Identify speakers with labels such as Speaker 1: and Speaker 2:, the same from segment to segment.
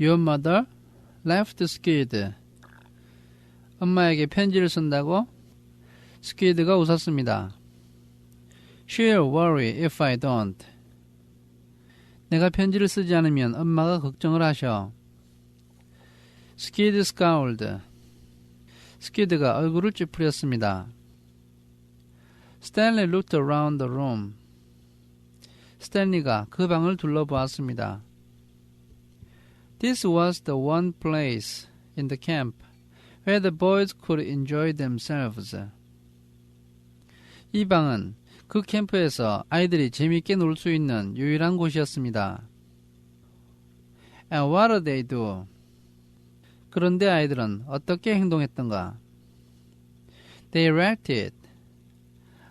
Speaker 1: Your mother left Squid. 엄마에게 편지를 쓴다고? 스퀴드가 웃었습니다. She'll worry if I don't. 내가 편지를 쓰지 않으면 엄마가 걱정을 하셔. Squid scowled. 스퀴드가 얼굴을 찌푸렸습니다. Stanley looked around the room. 스탠리가 그 방을 둘러보았습니다. This was the one place in the camp where the boys could enjoy themselves. 이 방은 그 캠프에서 아이들이 재미있게 놀 수 있는 유일한 곳이었습니다. And what did they do? 그런데 아이들은 어떻게 행동했던가? They wrecked it.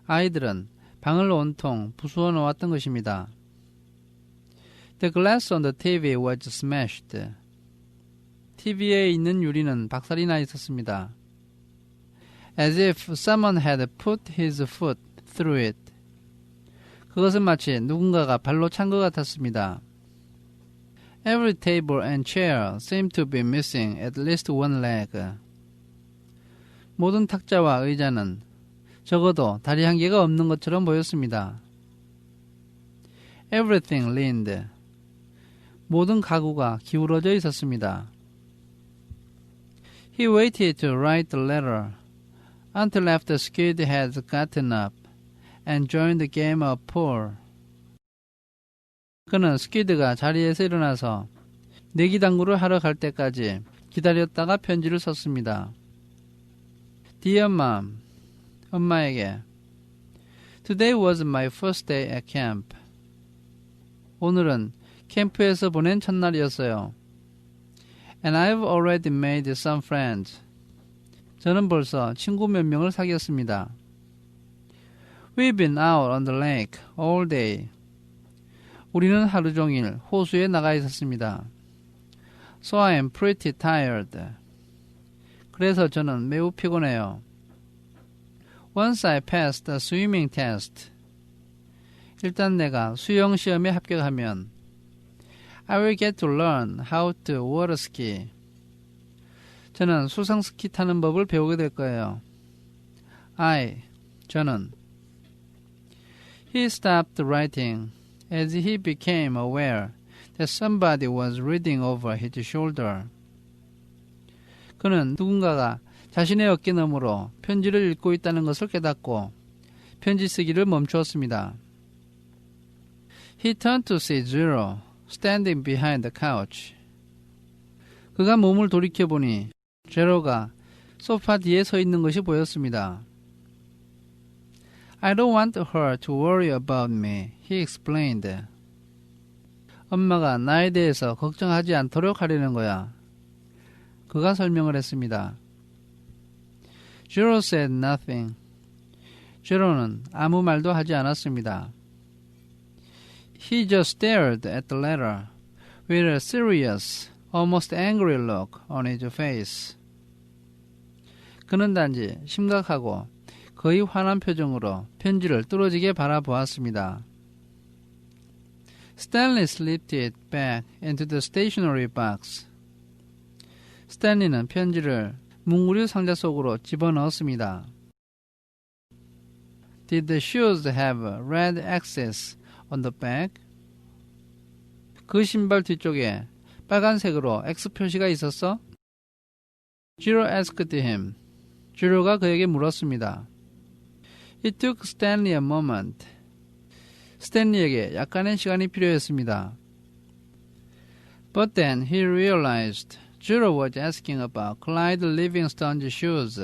Speaker 1: 아이들은 방을 온통 부수어 놓았던 것입니다. The glass on the TV was smashed. TV에 있는 유리는 박살이 나 있었습니다. As if someone had put his foot through it. 그것은 마치 누군가가 발로 찬 것 같았습니다. Every table and chair seemed to be missing at least one leg. 모든 탁자와 의자는 적어도 다리 한 개가 없는 것처럼 보였습니다. Everything leaned. 모든 가구가 기울어져 있었습니다. He waited to write the letter until after Squid had gotten up and joined the game of pool. 그는 스퀴드가 자리에서 일어나서 내기당구를 하러 갈 때까지 기다렸다가 편지를 썼습니다. Dear Mom, 엄마에게 Today was my first day at camp. 오늘은 캠프에서 보낸 첫날이었어요. And I've already made some friends. 저는 벌써 친구 몇 명을 사귀었습니다. We've been out on the lake all day. 우리는 하루 종일 호수에 나가 있었습니다. So I am pretty tired. 그래서 저는 매우 피곤해요. Once I passed the swimming test. 일단 내가 수영 시험에 합격하면 I will get to learn how to water ski. 저는 수상 스키 타는 법을 배우게 될 거예요. 저는 He stopped writing as he became aware that somebody was reading over his shoulder. 그는 누군가가 자신의 어깨 너머로 편지를 읽고 있다는 것을 깨닫고 편지 쓰기를 멈추었습니다. He turned to see Zero standing behind the couch. 그가 몸을 돌이켜보니 제로가 소파 뒤에 서 있는 것이 보였습니다. I don't want her to worry about me, he explained. 엄마가 나에 대해서 걱정하지 않도록 하려는 거야. 그가 설명을 했습니다. Zero said nothing. 제로는 아무 말도 하지 않았습니다. He just stared at the letter with a serious, almost angry look on his face. 그는 단지 심각하고 거의 화난 표정으로 편지를 뚫어지게 바라보았습니다. Stanley slipped it back into the stationery box. 스탠리는 편지를 문구류 상자 속으로 집어넣었습니다. Did the shoes have red X's on the back? 그 신발 뒤쪽에 빨간색으로 X 표시가 있었어? Zero asked him. 제로가 그에게 물었습니다. It took Stanley a moment. 스탠리에게 약간의 시간이 필요했습니다. But then he realized Zero was asking about Clyde Livingstone's shoes.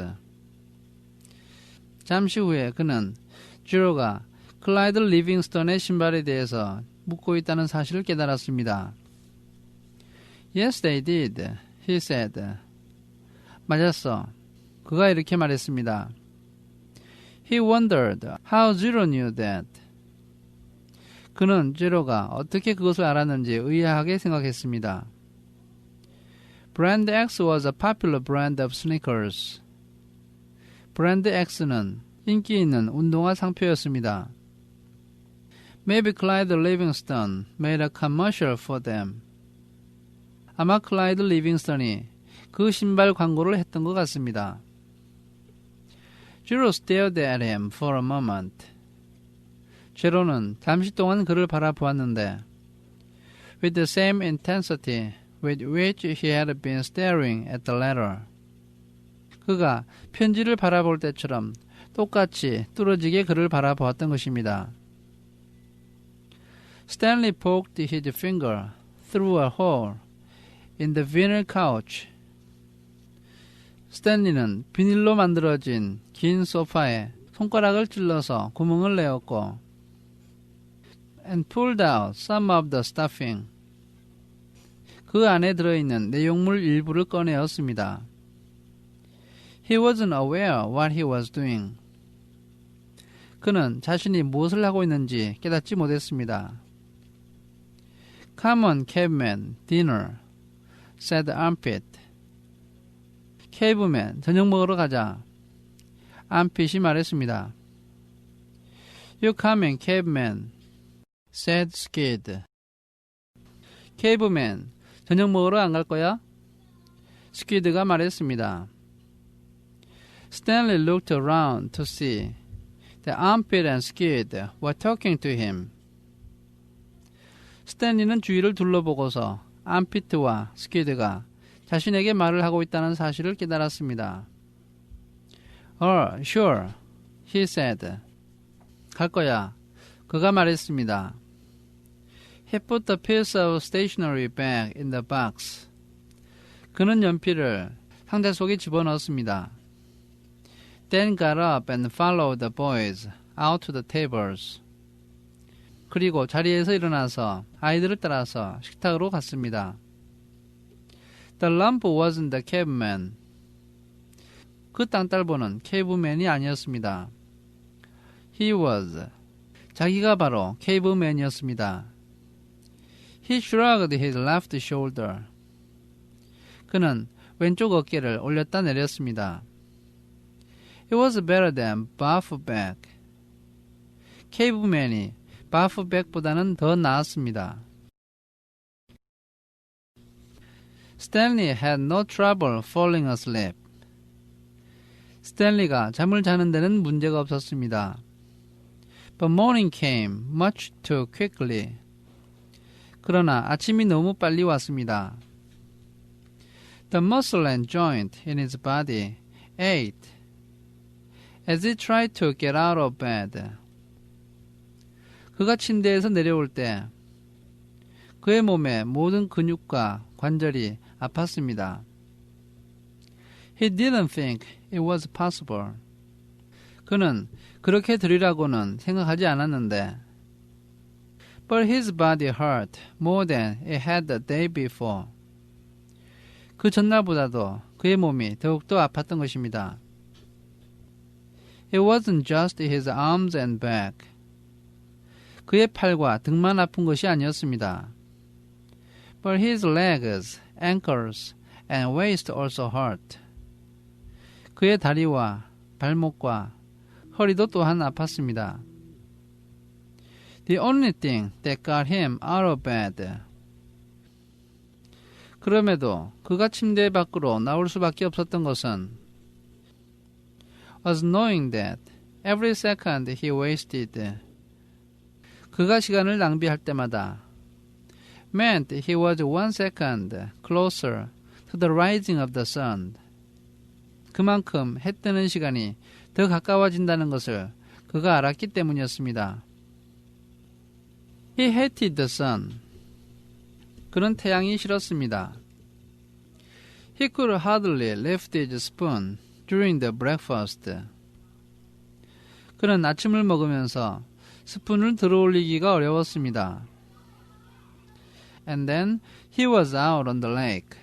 Speaker 1: 잠시 후에 그는 제로가 클라이드 리빙스턴의 신발에 대해서 묻고 있다는 사실을 깨달았습니다. Yes, they did, he said. 맞았어. 그가 이렇게 말했습니다. He wondered how Zero knew that. 그는 제로가 어떻게 그것을 알았는지 의아하게 생각했습니다. Brand X was a popular brand of sneakers. 브랜드 X는 인기 있는 운동화 상표였습니다. Maybe Clyde Livingstone made a commercial for them. 아마 클라이드 리빙스턴이 그 신발 광고를 했던 것 같습니다. Jiro stared at him for a moment. 제로는 잠시 동안 그를 바라보았는데 with the same intensity with which he had been staring at the letter. 그가 편지를 바라볼 때처럼 똑같이 뚫어지게 그를 바라보았던 것입니다. Stanley poked his finger through a hole in the vinyl couch. 스탠리는 비닐로 만들어진 긴 소파에 손가락을 찔러서 구멍을 내었고 and pulled out some of the stuffing. 그 안에 들어있는 내용물 일부를 꺼내었습니다. He wasn't aware what he was doing. 그는 자신이 무엇을 하고 있는지 깨닫지 못했습니다. Come on, caveman, dinner, said Armpit. 케이브맨, 저녁 먹으러 가자. Armpit이 말했습니다. You coming, caveman, said Skid. 케이브맨, 저녁 먹으러 안 갈 거야? 스퀴드가 말했습니다. Stanley looked around to see that Armpit and Skid were talking to him. 스탠리는 주위를 둘러보고서 암피트와 스퀴드가 자신에게 말을 하고 있다는 사실을 깨달았습니다. Sure, he said. 갈 거야. 그가 말했습니다. He put the piece of stationery back in the box. 그는 연필을 상자 속에 집어넣었습니다. Then got up and followed the boys out to the tables. 그리고 자리에서 일어나서 아이들을 따라서 식탁으로 갔습니다. The lump wasn't the caveman. 그 땅딸보는 케이브맨이 아니었습니다. He was. 자기가 바로 케이브맨이었습니다. He shrugged his left shoulder. 그는 왼쪽 어깨를 올렸다 내렸습니다. It was better than Buffback. 케이브맨이 바프백보다는 더 나았습니다. Stanley had no trouble falling asleep. 스탠리가 잠을 자는 데는 문제가 없었습니다. But morning came much too quickly. 그러나 아침이 너무 빨리 왔습니다. The muscle and joint in his body ached as he tried to get out of bed. 그가 침대에서 내려올 때 그의 몸의 모든 근육과 관절이 아팠습니다. He didn't think it was possible. 그는 그렇게 되리라고는 생각하지 않았는데 But his body hurt more than it had the day before. 그 전날보다도 그의 몸이 더욱더 아팠던 것입니다. It wasn't just his arms and back. 그의 팔과 등만 아픈 것이 아니었습니다. But his legs, ankles, and waist also hurt. 그의 다리와 발목과 허리도 또한 아팠습니다. The only thing that got him out of bed. 그럼에도 그가 침대 밖으로 나올 수밖에 없었던 것은 was knowing that every second he wasted. 그가 시간을 낭비할 때마다 meant he was 1 second closer to the rising of the sun. 그만큼 해 뜨는 시간이 더 가까워진다는 것을 그가 알았기 때문이었습니다. He hated the sun. 그는 태양이 싫었습니다. He could hardly lift his spoon during the breakfast. 그는 아침을 먹으면서 스푼을 들어올리기가 어려웠습니다. And then he was out on the lake.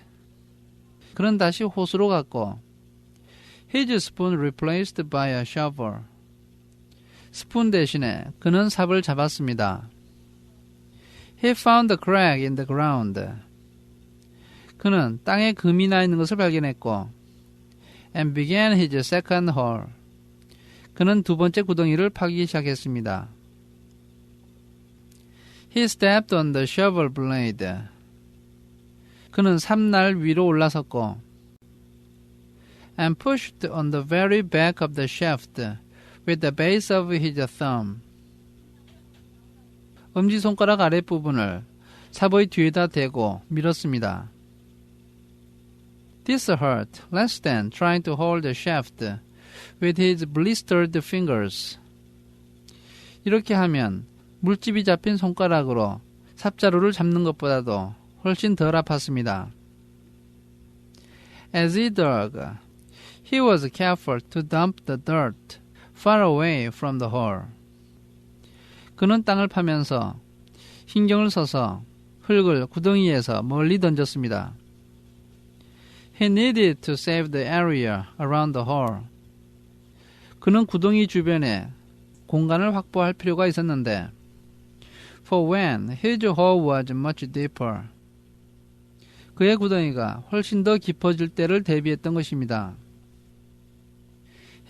Speaker 1: 그는 다시 호수로 갔고 his spoon replaced by a shovel. 스푼 대신에 그는 삽을 잡았습니다. He found a crack in the ground. 그는 땅에 금이 나 있는 것을 발견했고 and began his second hole. 그는 두 번째 구덩이를 파기 시작했습니다. He stepped on the shovel blade. 그는 삼날 위로 올라섰고 and pushed on the very back of the shaft with the base of his thumb. 엄지손가락 아랫부분을 삽의 뒤에다 대고 밀었습니다. This hurt less than trying to hold the shaft with his blistered fingers. 이렇게 하면 물집이 잡힌 손가락으로 삽자루를 잡는 것보다도 훨씬 덜 아팠습니다. As he dug, he was careful to dump the dirt far away from the hole. 그는 땅을 파면서 신경을 써서 흙을 구덩이에서 멀리 던졌습니다. He needed to save the area around the hole. 그는 구덩이 주변에 공간을 확보할 필요가 있었는데 For when his hole was much deeper. 그의 구덩이가 훨씬 더 깊어질 때를 대비했던 것입니다.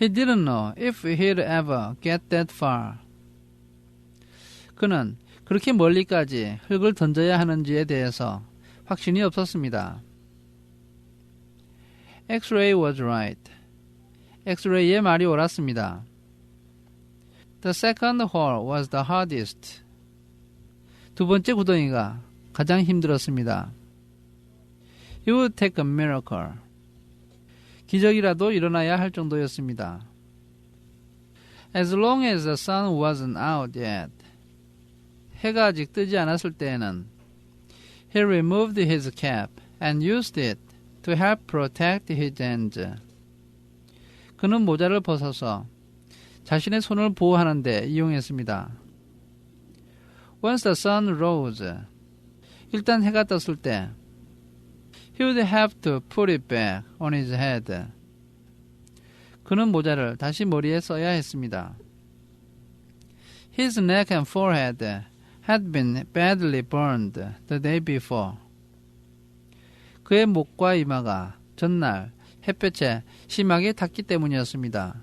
Speaker 1: He didn't know if he'd ever get that far. 그는 그렇게 멀리까지 흙을 던져야 하는지에 대해서 확신이 없었습니다. X-ray was right. X-ray의 말이 옳았습니다. The second hole was the hardest. 두 번째 구덩이가 가장 힘들었습니다. It would take a miracle. 기적이라도 일어나야 할 정도였습니다. As long as the sun wasn't out yet. 해가 아직 뜨지 않았을 때에는 He removed his cap and used it to help protect his hands. 그는 모자를 벗어서 자신의 손을 보호하는 데 이용했습니다. Once the sun rose, 일단 해가 떴을 때 He would have to put it back on his head. 그는 모자를 다시 머리에 써야 했습니다. His neck and forehead had been badly burned the day before. 그의 목과 이마가 전날 햇볕에 심하게 탔기 때문이었습니다.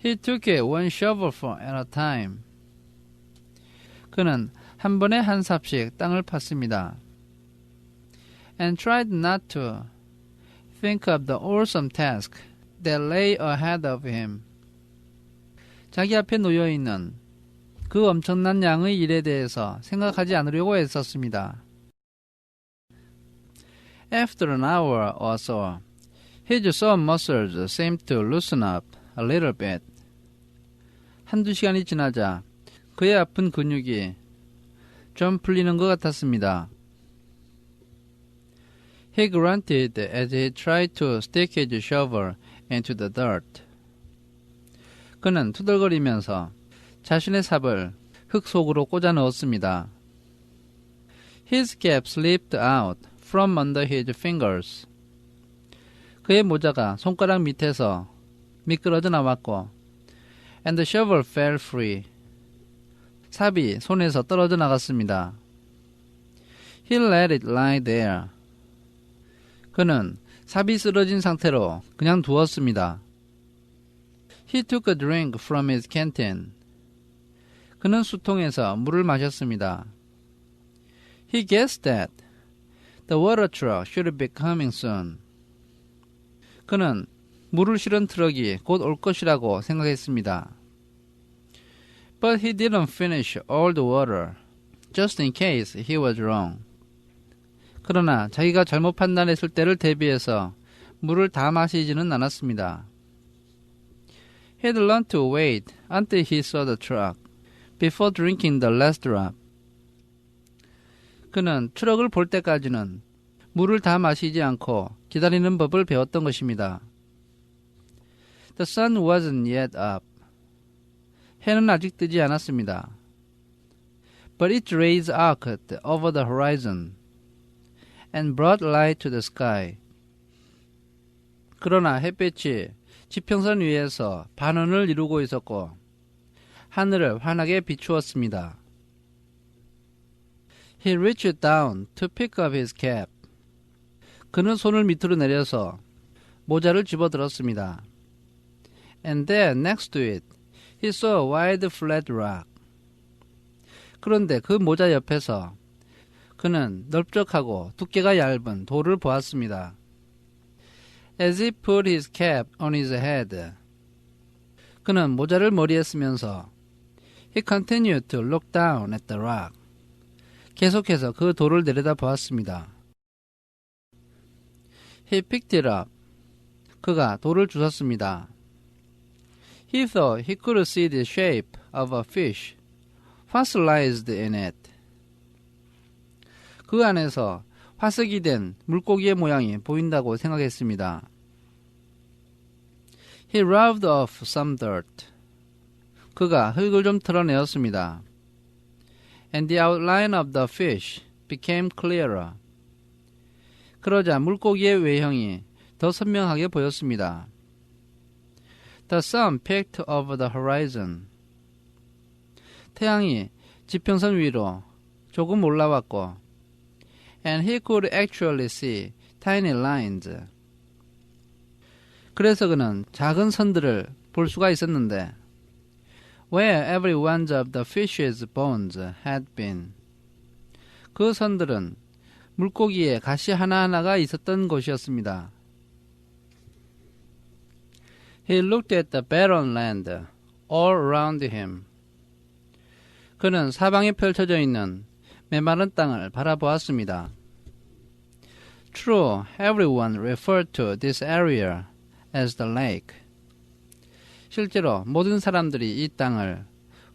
Speaker 1: He took it one shovelful at a time. 그는 한 번에 한 삽씩 땅을 팠습니다. And tried not to think of the awesome task that lay ahead of him. 자기 앞에 놓여있는 그 엄청난 양의 일에 대해서 생각하지 않으려고 애썼습니다. After an hour or so, his sore muscles seemed to loosen up a little bit. 한두 시간이 지나자 그의 아픈 근육이 좀 풀리는 것 같았습니다. He grunted as he tried to stick his shovel into the dirt. 그는 투덜거리면서 자신의 삽을 흙 속으로 꽂아 넣었습니다. His cap slipped out from under his fingers. 그의 모자가 손가락 밑에서 미끄러져 나왔고 and the shovel fell free. 삽이 손에서 떨어져 나갔습니다. He let it lie there. 그는 삽이 쓰러진 상태로 그냥 두었습니다. He took a drink from his canteen. 그는 수통에서 물을 마셨습니다. He guessed that the water truck should be coming soon. 그는 물을 실은 트럭이 곧 올 것이라고 생각했습니다. But he didn't finish all the water, just in case he was wrong. 그러나 자기가 잘못 판단했을 때를 대비해서 물을 다 마시지는 않았습니다. He had learned to wait until he saw the truck before drinking the last drop. 그는 트럭을 볼 때까지는 물을 다 마시지 않고 기다리는 법을 배웠던 것입니다. The sun wasn't yet up. 해는 아직 뜨지 않았습니다. But its rays arced over the horizon and brought light to the sky. 그러나 햇볕이 지평선 위에서 반원을 이루고 있었고 하늘을 환하게 비추었습니다. He reached down to pick up his cap. 그는 손을 밑으로 내려서 모자를 집어들었습니다. And there, next to it, he saw a wide flat rock. 그런데 그 모자 옆에서 그는 넓적하고 두께가 얇은 돌을 보았습니다. As he put his cap on his head. 그는 모자를 머리에 쓰면서 He continued to look down at the rock. 계속해서 그 돌을 내려다 보았습니다. He picked it up. 그가 돌을 주웠습니다. He thought he could see the shape of a fish fossilized in it. 그 안에서 화석이 된 물고기의 모양이 보인다고 생각했습니다. He rubbed off some dirt. 그가 흙을 좀 털어내었습니다. And the outline of the fish became clearer. 그러자 물고기의 외형이 더 선명하게 보였습니다. The sun peeked over the horizon. 태양이 지평선 위로 조금 올라왔고 And he could actually see tiny lines. 그래서 그는 작은 선들을 볼 수가 있었는데 Where every one of the fish's bones had been. 그 선들은 물고기의 가시 하나하나가 있었던 곳이었습니다. He looked at the barren land all around him. 그는 사방에 펼쳐져 있는 메마른 땅을 바라보았습니다. True, everyone referred to this area as the lake. 실제로 모든 사람들이 이 땅을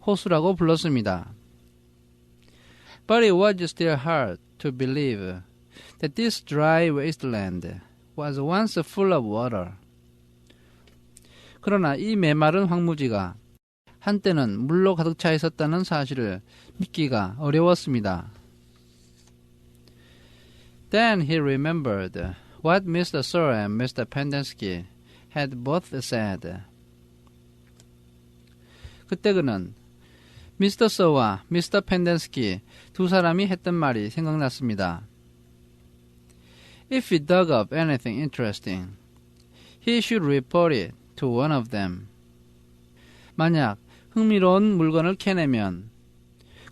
Speaker 1: 호수라고 불렀습니다. But it was still hard to believe that this dry wasteland was once full of water. 그러나 이 메마른 황무지가 한때는 물로 가득 차 있었다는 사실을 믿기가 어려웠습니다. Then he remembered what Mr. Sir and Mr. Pendenski had both said. 그때 그는 미스터 서와 미스터 펜덴스키 두 사람이 했던 말이 생각났습니다. If he dug up anything interesting, he should report it to one of them. 만약 흥미로운 물건을 캐내면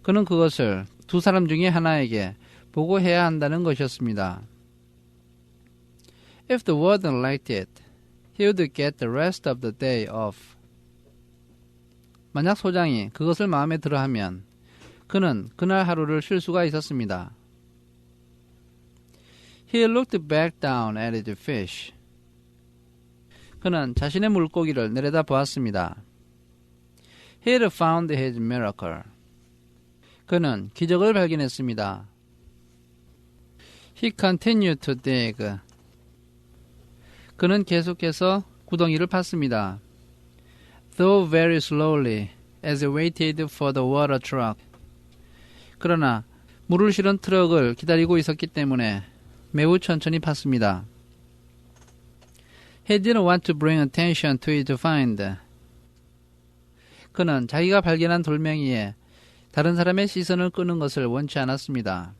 Speaker 1: 그는 그것을 두 사람 중에 하나에게 보고해야 한다는 것이었습니다. If the warden liked it, he would get the rest of the day off. 만약 소장이 그것을 마음에 들어하면 그는 그날 하루를 쉴 수가 있었습니다. He looked back down at the fish. 그는 자신의 물고기를 내려다 보았습니다. He had found his miracle. 그는 기적을 발견했습니다. He continued to dig. 그는 계속해서 구덩이를 팠습니다. Though very slowly, as he waited for the water truck. 그러나 물을 실은 트럭을 기다리고 있었기 때문에 매우 천천히 팠습니다. He didn't want to bring attention to his find. 그는 자기가 발견한 돌멩이에 다른 사람의 시선을 끄는 것을 원치 않았습니다.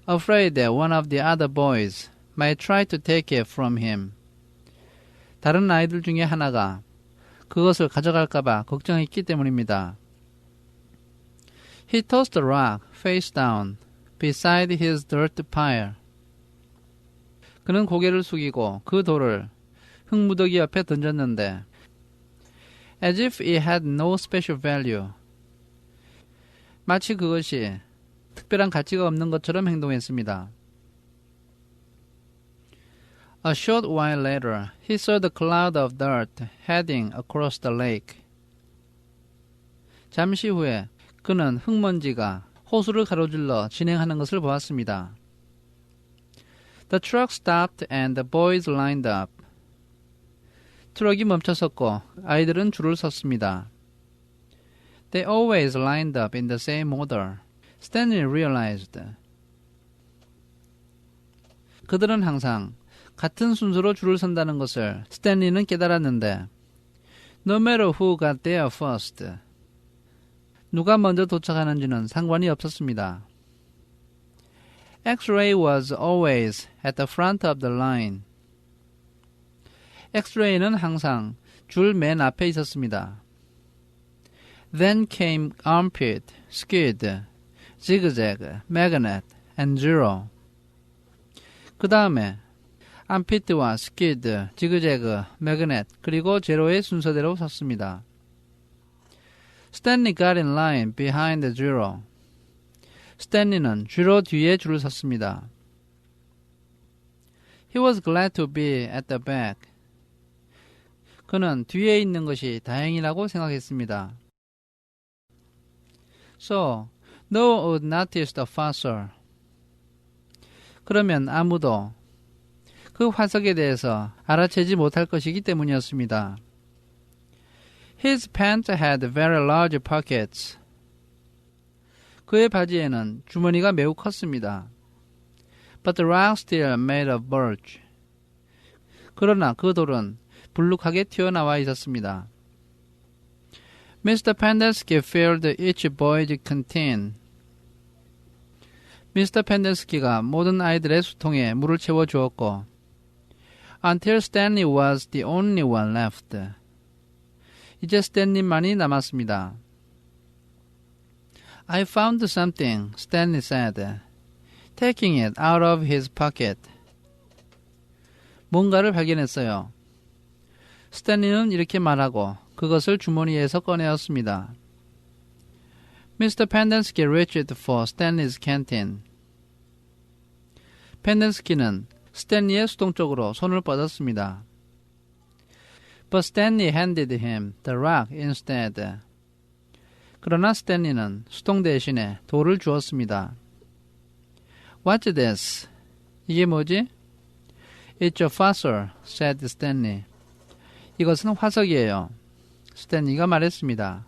Speaker 1: Afraid that one of the other boys might try to take it from him. 다른 아이들 중에 하나가 그것을 가져갈까봐 걱정했기 때문입니다. He tossed the rock face down beside his dirt pile. 그는 고개를 숙이고 그 돌을 흙무더기 옆에 던졌는데 as if it had no special value. 마치 그것이 특별한 가치가 없는 것처럼 행동했습니다. A short while later, he saw the cloud of dirt heading across the lake. 잠시 후에 그는 흙먼지가 호수를 가로질러 진행하는 것을 보았습니다. The truck stopped and the boys lined up. 트럭이 멈춰섰고 아이들은 줄을 섰습니다. They always lined up in the same order. Stanley realized. 그들은 항상 같은 순서로 줄을 선다는 것을 스탠리는 깨달았는데 No matter who got there first. 누가 먼저 도착하는지는 상관이 없었습니다. X-ray was always at the front of the line. X-ray는 항상 줄 맨 앞에 있었습니다. Then came armpit, skid, zigzag, magnet, and zero. 그 다음에 unfit와 skid, zigzag, magnet, 그리고 zero의 순서대로 섰습니다. Stanley got in line behind the zero. 스탠리는 zero 뒤에 줄을 섰습니다. He was glad to be at the back. 그는 뒤에 있는 것이 다행이라고 생각했습니다. So, no one would notice the fossil. 그러면 아무도 그 화석에 대해서 알아채지 못할 것이기 때문이었습니다. His pants had very large pockets. 그의 바지에는 주머니가 매우 컸습니다. But the rock still made of birch. 그러나 그 돌은 불룩하게 튀어나와 있었습니다. Mr. Pendersky filled each boy's canteen. 미스터 펜데스키가 모든 아이들의 수통에 물을 채워 주었고 Until Stanley was the only one left. 이제 스탠리만이 남았습니다. I found something, Stanley said, taking it out of his pocket. 뭔가를 발견했어요. 스탠리는 이렇게 말하고 그것을 주머니에서 꺼내었습니다. Mr. Pendersky reached for Stanley's canteen. 펜데스키는 스탠리의 수통 쪽으로 손을 뻗었습니다. But Stanley handed him the rock instead. 그러나 스탠리는 수통 대신에 돌을 주었습니다. What's this? 이게 뭐지? It's a fossil, said Stanley. 이것은 화석이에요. 스탠리가 말했습니다.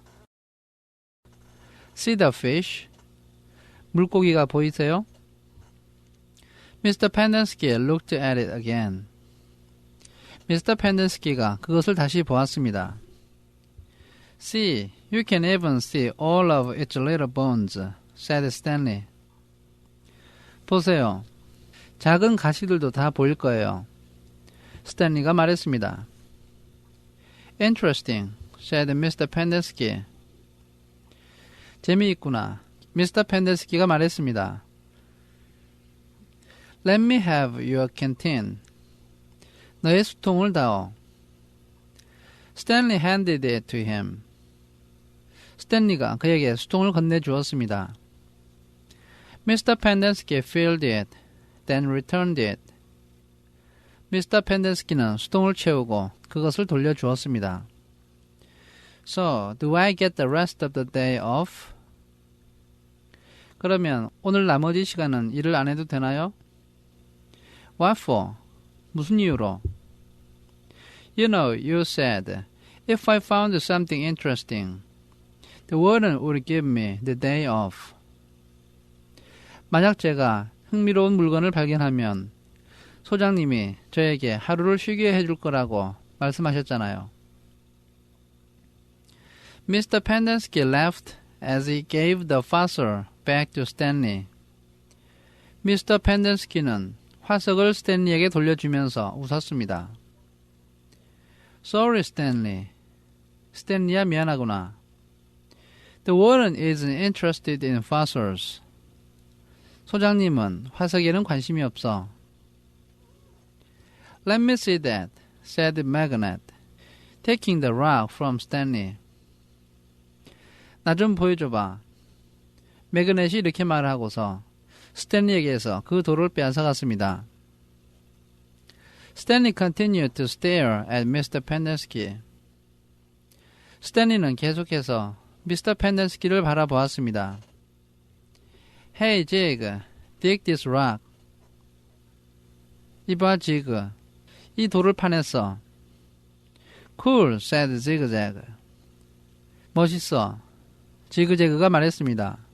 Speaker 1: See the fish? 물고기가 보이세요? Mr. Pendersky looked at it again. 미스터 펜데스키가 그것을 다시 보았습니다. See, you can even see all of its little bones, said Stanley. 보세요. 작은 가시들도 다 보일 거예요. 스탠리가 말했습니다. Interesting, said Mr. Pendersky. 재미있구나. 미스터 펜데스키가 말했습니다. Let me have your canteen. 너의 수통을 다오. Stanley handed it to him. 스탠리가 그에게 수통을 건네주었습니다. Mr. Pendersky filled it, then returned it. 미스터 펜데스키는 수통을 채우고 그것을 돌려주었습니다. So, do I get the rest of the day off? 그러면 오늘 나머지 시간은 일을 안 해도 되나요? What for? 무슨 이유로? You know, you said, if I found something interesting, the warden would give me the day off. 만약 제가 흥미로운 물건을 발견하면 소장님이 저에게 하루를 쉬게 해줄 거라고 말씀하셨잖아요. Mr. Pendersky laughed as he gave the fossil back to Stanley. 미스터 펜데스키는 화석을 스탠리에게 돌려주면서 웃었습니다. Sorry, Stanley. 스탠리야 미안하구나. The warden isn't interested in fossils. 소장님은 화석에는 관심이 없어. Let me see that, said Magnet, taking the rock from Stanley. 나 좀 보여줘봐. 매그넷이 이렇게 말하고서 스탠리에게서 그 돌을 빼앗아갔습니다. Stanley continued to stare at Mr. Pendersky. 스탠리는 계속해서 미스터 펜데스키를 바라보았습니다. Hey, Jig, dig this rock. 이봐, 지그. 이 돌을 파냈어. Cool, said Zigzag. 멋있어. 지그재그가 말했습니다.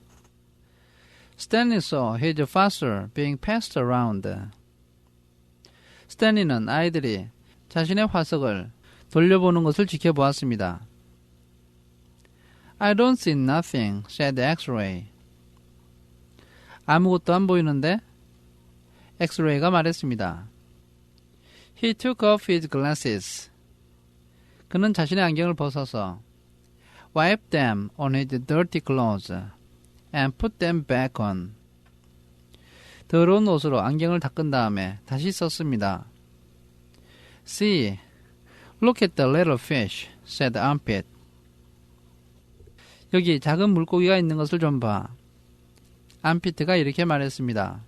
Speaker 1: Stanley saw his fossil being passed around. 스탠리는 아이들이 자신의 화석을 돌려보는 것을 지켜보았습니다. I don't see nothing, said X-ray. 아무것도 안 보이는데? 엑스레이가 말했습니다. He took off his glasses. 그는 자신의 안경을 벗어서 wiped them on his dirty clothes. and put them back on. 더러운 옷으로 안경을 닦은 다음에 다시 썼습니다. See, look at the little fish, said Armpit. 여기 작은 물고기가 있는 것을 좀 봐. 암피트가 이렇게 말했습니다.